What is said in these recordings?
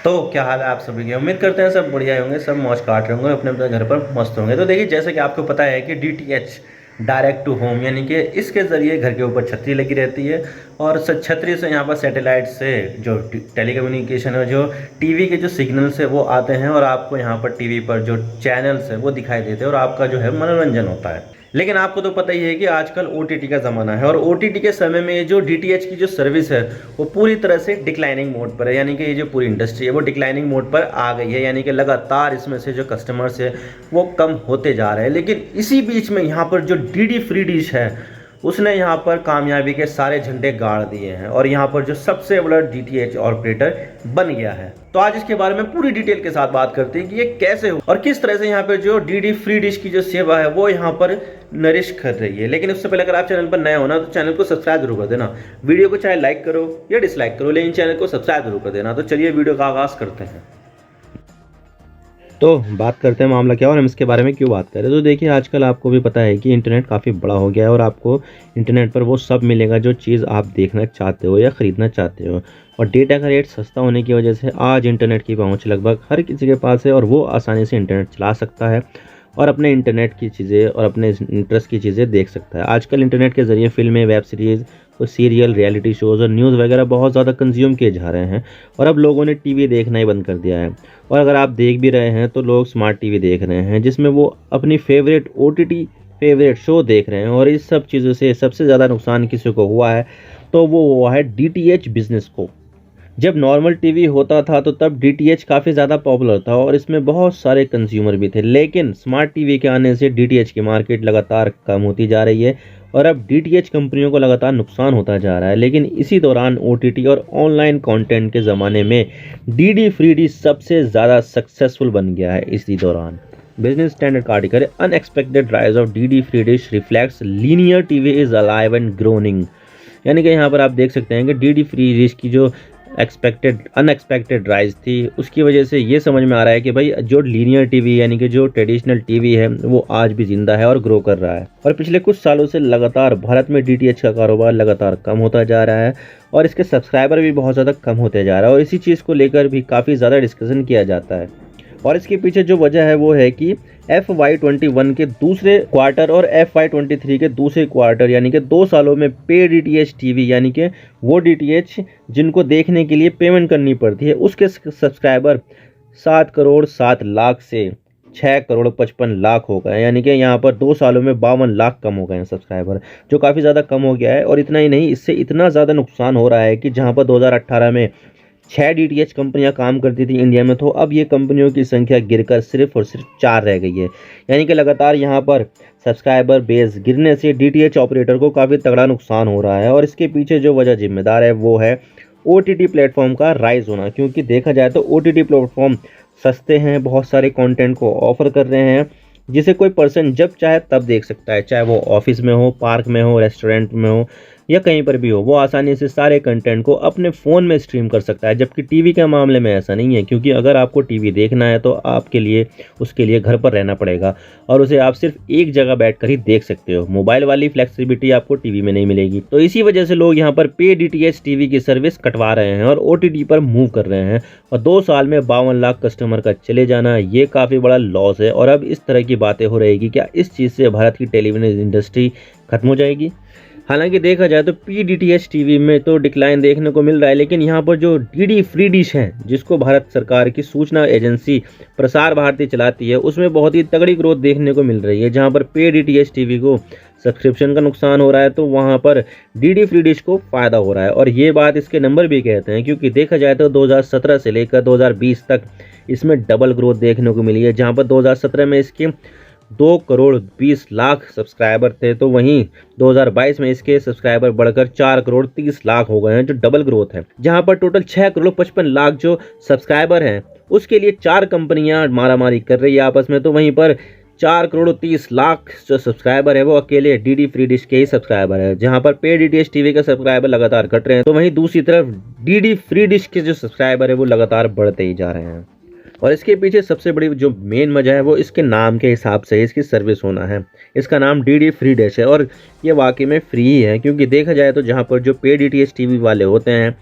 तो क्या हाल है आप सभी के। उम्मीद करते हैं सब बढ़िया होंगे, सब मौज काट रहे होंगे, अपने अपने घर पर मस्त होंगे। तो देखिए, जैसे कि आपको पता है कि डीटीएच डायरेक्ट टू होम यानी कि इसके ज़रिए घर के ऊपर छतरी लगी रहती है और छतरी से यहाँ पर सैटेलाइट से जो टेलीकम्युनिकेशन है, जो टीवी के जो सिग्नल्स है वो आते हैं और आपको यहाँ पर टीवी पर जो चैनल्स है वो दिखाई देते हैं और आपका जो है मनोरंजन होता है। लेकिन आपको तो पता ही है कि आजकल ओटीटी का ज़माना है और ओटीटी के समय में ये जो डीटीएच की जो सर्विस है वो पूरी तरह से डिक्लाइनिंग मोड पर है। यानी कि ये जो पूरी इंडस्ट्री है वो डिक्लाइनिंग मोड पर आ गई है, यानी कि लगातार इसमें से जो कस्टमर्स है वो कम होते जा रहे हैं। लेकिन इसी बीच में यहाँ पर जो डीडी फ्री डिश है उसने यहाँ पर कामयाबी के सारे झंडे गाड़ दिए हैं और यहाँ पर जो सबसे बड़ा डीटीएच ऑपरेटर बन गया है। तो आज इसके बारे में पूरी डिटेल के साथ बात करते हैं कि ये कैसे हो और किस तरह से यहाँ पर जो डीडी फ्री डिश की जो सेवा है वो यहाँ पर नरिश कर रही है। लेकिन उससे पहले अगर आप चैनल पर नए हो ना तो चैनल को सब्सक्राइब जरूर कर देना। वीडियो को चाहे लाइक करो या डिसलाइक करो, लेकिन चैनल को सब्सक्राइब जरूर कर देना। तो चलिए वीडियो का आगाज करते हैं। तो बात करते हैं मामला क्या और हम इसके बारे में क्यों बात करें। तो देखिए, आजकल आपको भी पता है कि इंटरनेट काफ़ी बड़ा हो गया है और आपको इंटरनेट पर वो सब मिलेगा जो चीज़ आप देखना चाहते हो या ख़रीदना चाहते हो। और डेटा का रेट सस्ता होने की वजह से आज इंटरनेट की पहुंच लगभग हर किसी के पास है और वो आसानी से इंटरनेट चला सकता है और अपने इंटरनेट की चीज़ें और अपने इंटरेस्ट की चीज़ें देख सकता है। आजकल इंटरनेट के ज़रिए फिल्में, वेब सीरीज़ और सीरियल, रियलिटी शोज़ और न्यूज़ वगैरह बहुत ज़्यादा कंज्यूम किए जा रहे हैं और अब लोगों ने टीवी देखना ही बंद कर दिया है। और अगर आप देख भी रहे हैं तो लोग स्मार्ट टीवी देख रहे हैं जिसमें वो अपनी फेवरेट ओटीटी फेवरेट शो देख रहे हैं। और इस सब चीज़ों से सबसे ज़्यादा नुकसान किसी को हुआ है तो वो हुआ है डीटीएच बिजनेस को। जब नॉर्मल टीवी होता था तो तब डीटीएच काफ़ी ज़्यादा पॉपुलर था और इसमें बहुत सारे कंज्यूमर भी थे। लेकिन स्मार्ट टीवी के आने से डीटीएच की मार्केट लगातार कम होती जा रही है और अब डीटीएच कंपनियों को लगातार नुकसान होता जा रहा है। लेकिन इसी दौरान ओटीटी और ऑनलाइन कंटेंट के ज़माने में डीडी फ्री डी सबसे ज़्यादा सक्सेसफुल बन गया है। इसी दौरान बिजनेस स्टैंडर्ड का article, unexpected rise of DD free dish reflects linear TV is alive and groaning. यानी कि यहाँ पर आप देख सकते हैं कि डीडी फ्री डिश की जो अनएक्सपेक्टेड राइज थी उसकी वजह से ये समझ में आ रहा है कि भाई जो लीनियर टीवी यानी कि जो ट्रेडिशनल टीवी है वो आज भी जिंदा है और ग्रो कर रहा है। और पिछले कुछ सालों से लगातार भारत में डीटीएच का कारोबार लगातार कम होता जा रहा है और इसके सब्सक्राइबर भी बहुत ज़्यादा कम होते जा रहा है और इसी चीज़ को लेकर भी काफ़ी ज़्यादा डिस्कशन किया जाता है। और इसके पीछे जो वजह है वो है कि FY21 के दूसरे क्वार्टर और FY23 के दूसरे क्वार्टर यानी कि 2 सालों में पे डीटीएच टीवी यानी कि वो डीटीएच जिनको देखने के लिए पेमेंट करनी पड़ती है उसके सब्सक्राइबर 7 करोड़ 7 लाख से 6 करोड़ 55 लाख हो गए। यानी कि यहाँ पर 2 सालों में 52 लाख कम हो गए हैं सब्सक्राइबर, जो काफ़ी ज़्यादा कम हो गया है। और इतना ही नहीं, इससे इतना ज़्यादा नुकसान हो रहा है कि जहाँ पर 2018 में 6 डीटीएच कंपनियां काम करती थी इंडिया में, तो अब ये कंपनियों की संख्या गिरकर सिर्फ और सिर्फ 4 रह गई है। यानी कि लगातार यहाँ पर सब्सक्राइबर बेस गिरने से डीटीएच ऑपरेटर को काफ़ी तगड़ा नुकसान हो रहा है। और इसके पीछे जो वजह जिम्मेदार है वो है ओटीटी प्लेटफॉर्म का राइज होना, क्योंकि देखा जाए तो ओटीटी प्लेटफॉर्म सस्ते हैं, बहुत सारे कंटेंट को ऑफर कर रहे हैं जिसे कोई पर्सन जब चाहे तब देख सकता है, चाहे वो ऑफिस में हो, पार्क में हो, रेस्टोरेंट में हो या कहीं पर भी हो, वो आसानी से सारे कंटेंट को अपने फ़ोन में स्ट्रीम कर सकता है। जबकि टीवी के मामले में ऐसा नहीं है, क्योंकि अगर आपको टीवी देखना है तो आपके लिए उसके लिए घर पर रहना पड़ेगा और उसे आप सिर्फ एक जगह बैठकर ही देख सकते हो। मोबाइल वाली फ्लेक्सिबिलिटी आपको टीवी में नहीं मिलेगी। तो इसी वजह से लोग यहाँ पर पे डीटीएच टीवी की सर्विस कटवा रहे हैं और ओटीटी पर मूव कर रहे हैं। और 2 साल में 52 लाख कस्टमर का चले जाना ये काफ़ी बड़ा लॉस है। और अब इस तरह की बातें हो रही कि क्या इस चीज़ से भारत की टेलीविजन इंडस्ट्री खत्म हो जाएगी। हालांकि देखा जाए तो पीडीटीएच टीवी में तो डिक्लाइन देखने को मिल रहा है, लेकिन यहाँ पर जो डीडी फ्री डिश है जिसको भारत सरकार की सूचना एजेंसी प्रसार भारती चलाती है उसमें बहुत ही तगड़ी ग्रोथ देखने को मिल रही है। जहाँ पर पीडीटीएच टीवी को सब्सक्रिप्शन का नुकसान हो रहा है तो वहाँ पर डीडी फ्री डिश को फ़ायदा हो रहा है। और ये बात इसके नंबर भी कहते हैं, क्योंकि देखा जाए तो 2017 से लेकर 2020 तक इसमें डबल ग्रोथ देखने को मिली है। जहाँ पर 2017 में इसके 2 करोड़ 20 लाख सब्सक्राइबर थे तो वहीं 2022 में इसके सब्सक्राइबर बढ़कर 4 करोड़ 30 लाख हो गए हैं, जो डबल ग्रोथ है। जहां पर टोटल 6 करोड़ 55 लाख जो सब्सक्राइबर हैं उसके लिए 4 कंपनियां मारामारी कर रही है आपस में, तो वहीं पर 4 करोड़ 30 लाख जो सब्सक्राइबर है वो अकेले डीडी फ्री डिश के ही सब्सक्राइबर है। जहां पर पे डीटीएच टीवी के सब्सक्राइबर लगातार घट रहे हैं तो वहीं दूसरी तरफ डीडी फ्री डिश के जो सब्सक्राइबर है वो लगातार बढ़ते ही जा रहे हैं। और इसके पीछे सबसे बड़ी जो मेन वजह है वो इसके नाम के हिसाब से इसकी सर्विस होना है। इसका नाम डीडी फ्री डिश है और ये वाकई में फ्री ही है, क्योंकि देखा जाए तो जहाँ पर जो पे डीटीएच टीवी वाले होते हैं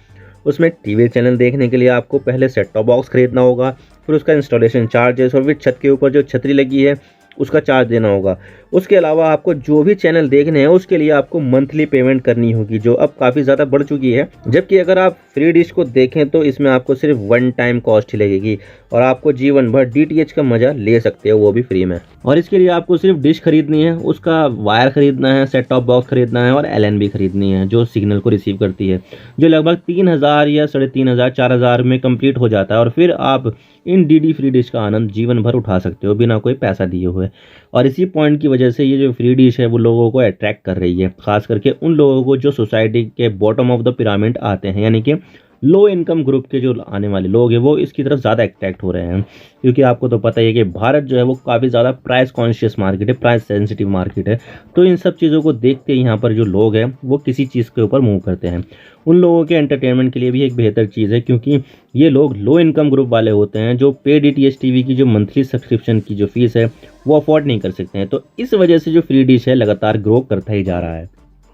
उसमें टीवी चैनल देखने के लिए आपको पहले सेट टॉप बॉक्स खरीदना होगा, फिर उसका इंस्टॉलेशन चार्जेस और फिर छत के ऊपर जो छतरी लगी है उसका चार्ज देना होगा। उसके अलावा आपको जो भी चैनल देखने हैं उसके लिए आपको मंथली पेमेंट करनी होगी, जो अब काफ़ी ज़्यादा बढ़ चुकी है। जबकि अगर आप फ्री डिश को देखें तो इसमें आपको सिर्फ वन टाइम कॉस्ट ही लगेगी और आपको जीवन भर DTH का मज़ा ले सकते हो, वो भी फ्री में। और इसके लिए आपको सिर्फ डिश खरीदनी है, उसका वायर खरीदना है, सेट टॉप बॉक्स खरीदना है और LNB खरीदनी है जो सिग्नल को रिसीव करती है, जो लगभग 3000 या 3500 4000 में कंप्लीट हो जाता है। और फिर आप इन DD फ्री डिश का आनंद जीवन भर उठा सकते हो बिना कोई पैसा दिए हुए। और इसी पॉइंट की वजह से ये जो फ्री डिश है वो लोगों को अट्रैक्ट कर रही है, खास करके उन लोगों को जो सोसाइटी के बॉटम ऑफ द पिरामिड आते हैं, यानी कि लो इनकम ग्रुप के जो आने वाले लोग हैं वो इसकी तरफ ज़्यादा अट्रैक्ट हो रहे हैं। क्योंकि आपको तो पता ही है कि भारत जो है वो काफ़ी ज़्यादा प्राइस कॉन्शियस मार्केट है, प्राइस सेंसिटिव मार्केट है। तो इन सब चीज़ों को देखते ही यहाँ पर जो लोग हैं वो किसी चीज़ के ऊपर मूव करते हैं। उन लोगों के एंटरटेनमेंट के लिए भी एक बेहतर चीज़ है, क्योंकि ये लोग लो इनकम ग्रुप वाले होते हैं जो पे DTH TV की जो मंथली सब्सक्रिप्शन की जो फीस है वो अफोर्ड नहीं कर सकते हैं। तो इस वजह से जो फ्री डिश है लगातार ग्रो करता ही जा रहा है।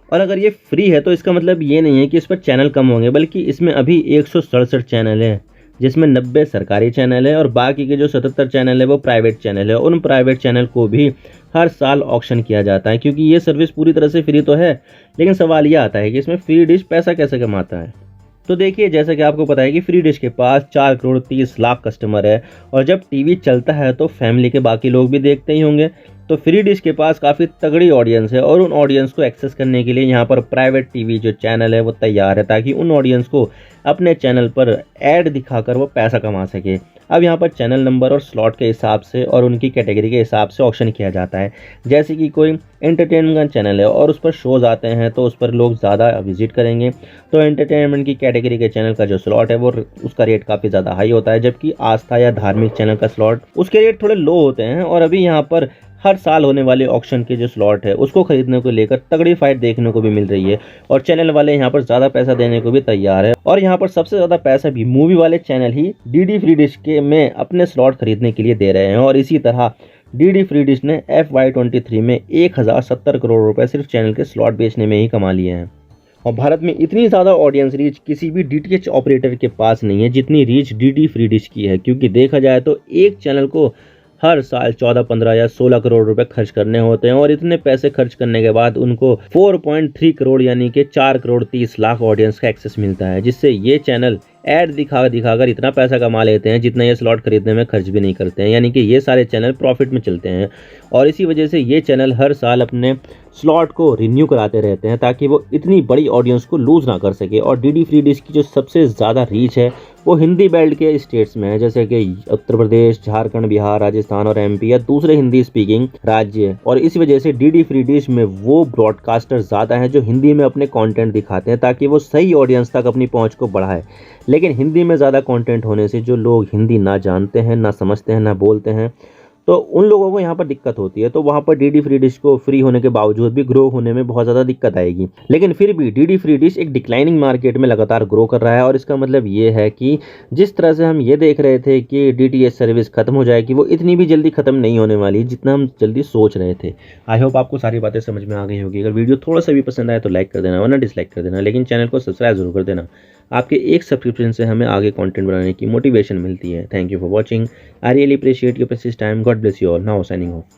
और अगर ये फ्री है तो इसका मतलब ये नहीं है कि इस पर चैनल कम होंगे, बल्कि इसमें अभी 167 चैनल हैं, जिसमें 90 सरकारी चैनल है और बाकी के जो 77 चैनल है वो प्राइवेट चैनल है। और उन प्राइवेट चैनल को भी हर साल ऑक्शन किया जाता है, क्योंकि ये सर्विस पूरी तरह से फ्री तो है, लेकिन सवाल ये आता है कि इसमें फ्री डिश पैसा कैसे कमाता है। तो देखिए, जैसा कि आपको पता है कि फ्री डिश के पास 4 करोड़ 30 लाख कस्टमर है और जब टीवी चलता है तो फैमिली के बाकी लोग भी देखते ही होंगे। तो फ्री डिश के पास काफ़ी तगड़ी ऑडियंस है और उन ऑडियंस को एक्सेस करने के लिए यहाँ पर प्राइवेट टीवी जो चैनल है वो तैयार है, ताकि उन ऑडियंस को अपने चैनल पर ऐड दिखाकर वो पैसा कमा सके। अब यहाँ पर चैनल नंबर और स्लॉट के हिसाब से और उनकी कैटेगरी के हिसाब से ऑक्शन किया जाता है। जैसे कि कोई एंटरटेनमेंट का चैनल है और उस पर शोज़ आते हैं तो उस पर लोग ज़्यादा विजिट करेंगे, तो एंटरटेनमेंट की कैटेगरी के चैनल का जो स्लॉट है वो उसका रेट काफ़ी ज़्यादा हाई होता है, जबकि आस्था या धार्मिक चैनल का स्लॉट उसके रेट थोड़े लो होते हैं। और अभी यहाँ पर हर साल होने वाले ऑक्शन के जो स्लॉट है उसको खरीदने को लेकर तगड़ी फाइट देखने को भी मिल रही है और चैनल वाले यहाँ पर ज़्यादा पैसा देने को भी तैयार है। और यहाँ पर सबसे ज़्यादा पैसा भी मूवी वाले चैनल ही DD फ्री डिश के में अपने स्लॉट खरीदने के लिए दे रहे हैं। और इसी तरह DD फ्री डिश ने FY23 में 1070 करोड़ रुपए सिर्फ चैनल के स्लॉट बेचने में ही कमा लिए हैं। और भारत में इतनी ज़्यादा ऑडियंस रीच किसी भी DTH ऑपरेटर के पास नहीं है जितनी रीच DD फ्री डिश की है, क्योंकि देखा जाए तो एक चैनल को हर साल 14, 15 या 16 करोड़ रुपए खर्च करने होते हैं और इतने पैसे खर्च करने के बाद उनको 4.3 करोड़ यानी कि 4 करोड़ 30 लाख ऑडियंस का एक्सेस मिलता है, जिससे ये चैनल ऐड दिखाकर इतना पैसा कमा लेते हैं जितना ये स्लॉट खरीदने में खर्च भी नहीं करते हैं, यानी कि ये सारे चैनल प्रॉफिट में चलते हैं। और इसी वजह से ये चैनल हर साल अपने स्लॉट को रिन्यू कराते रहते हैं ताकि वो इतनी बड़ी ऑडियंस को लूज़ ना कर सके। और DD फ्री डिश की जो सबसे ज़्यादा रीच है वो हिंदी बेल्ट के स्टेट्स में है, जैसे कि उत्तर प्रदेश, झारखंड, बिहार, राजस्थान और MP या दूसरे हिंदी स्पीकिंग राज्य। और इस वजह से DD फ्री डिश में वो ब्रॉडकास्टर ज़्यादा हैं जो हिंदी में अपने कंटेंट दिखाते हैं ताकि वो सही ऑडियंस तक अपनी पहुंच को बढ़ाए। लेकिन हिंदी में ज़्यादा कंटेंट होने से जो लोग हिंदी ना जानते हैं, ना समझते हैं, ना बोलते हैं, तो उन लोगों को यहाँ पर दिक्कत होती है। तो वहाँ पर DD फ्री डिश को फ्री होने के बावजूद भी ग्रो होने में बहुत ज़्यादा दिक्कत आएगी। लेकिन फिर भी DD फ्री डिश एक डिक्लाइनिंग मार्केट में लगातार ग्रो कर रहा है और इसका मतलब ये है कि जिस तरह से हम ये देख रहे थे कि DTH सर्विस खत्म हो जाएगी, वो इतनी भी जल्दी खत्म नहीं होने वाली जितना हम जल्दी सोच रहे थे। आई होप आपको सारी बातें समझ में आ गई होगी। अगर वीडियो थोड़ा सा भी पसंद आए तो लाइक कर देना, वरना डिसलाइक कर देना, लेकिन चैनल को सब्सक्राइब जरूर कर देना। आपके एक सब्सक्रिप्शन से हमें आगे कंटेंट बनाने की मोटिवेशन मिलती है। Thank you for watching. I really appreciate your precious time. God bless you all. Now signing off.